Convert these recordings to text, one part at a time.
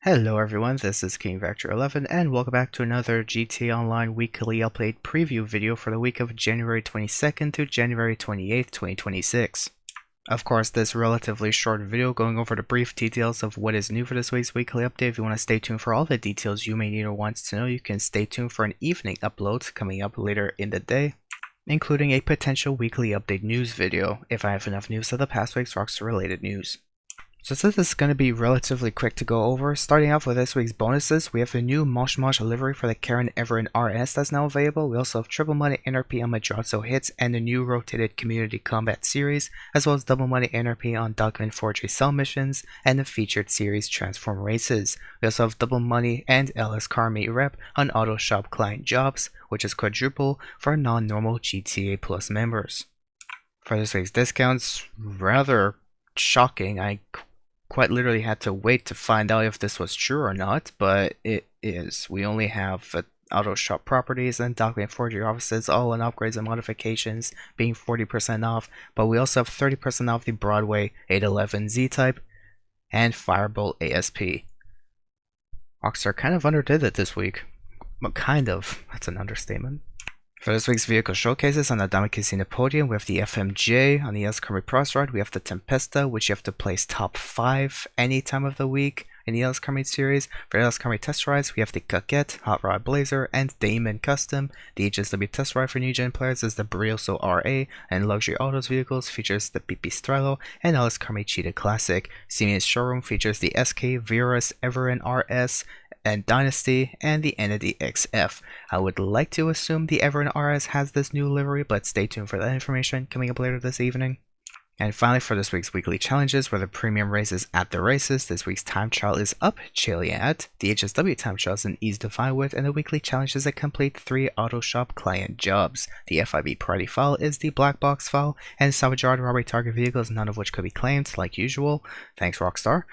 Hello everyone, this is King Vector 11 and welcome back to another GTA Online weekly update preview video for the week of January 22nd to January 28th, 2026. Of course, this relatively short video going over the brief details of what is new for this week's weekly update. If you want to stay tuned for all the details you may need or want to know, you can stay tuned for an evening upload coming up later in the day, including a potential weekly update news video if I have enough news of the past week's Rockstar related news. So since this is going to be relatively quick to go over, starting off with this week's bonuses, we have the new Mosh Mosh livery for the Karen Everin RS that's now available. We also have triple money NRP on Madrazo hits and the new rotated community combat series, as well as double money NRP on document forgery cell missions and the featured series transform races. We also have double money and LS Carmi rep on auto shop client jobs, which is quadruple for non-normal GTA Plus members. For this week's discounts, rather shocking. I quite literally had to wait to find out if this was true or not, but it is. We only have auto shop properties and document forgery offices all on upgrades and modifications being 40% off, but we also have 30% off the Broadway 811 Z-Type and Firebolt ASP. Rockstar kind of underdid it this week. Kind of, that's an understatement. For this week's vehicle showcases on the Diamond Casino podium, we have the FMJ. On the LS Carmi Cross Ride, we have the Tempesta, which you have to place top 5 any time of the week in the LS Carmi series. For LS Carmi Test Rides, we have the Coquette, Hot Rod Blazer, and Damon Custom. The HSW Test Ride for new gen players is the Brioso RA, and Luxury Autos vehicles features the Pipistrello and LS Carmi Cheetah Classic. Siemens Showroom features the SK Virus Everin RS and Dynasty and the Entity XF. I would like to assume the Everin RS has this new livery, but stay tuned for that information coming up later this evening. And finally, for this week's weekly challenges, where the premium races at the races, this week's time trial is up Chiliad. The HSW time trial is an ease to find with, and the weekly challenge is to complete 3 auto shop client jobs. The FIB priority file is the black box file, and salvage yard robbery target vehicles, none of which could be claimed, like usual. Thanks, Rockstar.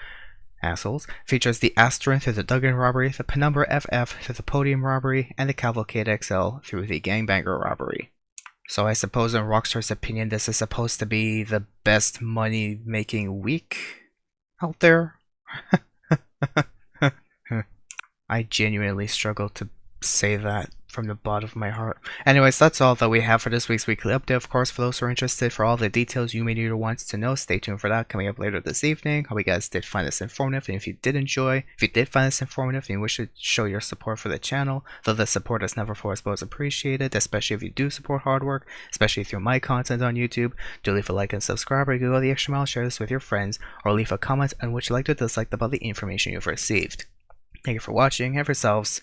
Assholes, features the Astron through the Duggan robbery, the Penumbra FF through the Podium robbery, and the Cavalcade XL through the Gangbanger robbery. So I suppose in Rockstar's opinion this is supposed to be the best money making week out there? I genuinely struggle to say that from the bottom of my heart. Anyways, that's all that we have for this week's weekly update. Of course, for those who are interested for all the details you may need or want to know, stay tuned for that coming up later this evening. Hope you guys did find this informative, and if you did find this informative and you wish to show your support for the channel, though the support is never for us both appreciated, especially if you do support hard work, especially through my content on YouTube, do leave a like and subscribe, or go the extra mile, share this with your friends, or leave a comment on what you liked or disliked about the information you've received. Thank you for watching. Have yourselves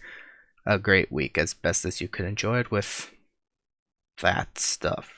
a great week as best as you could enjoy it with that stuff.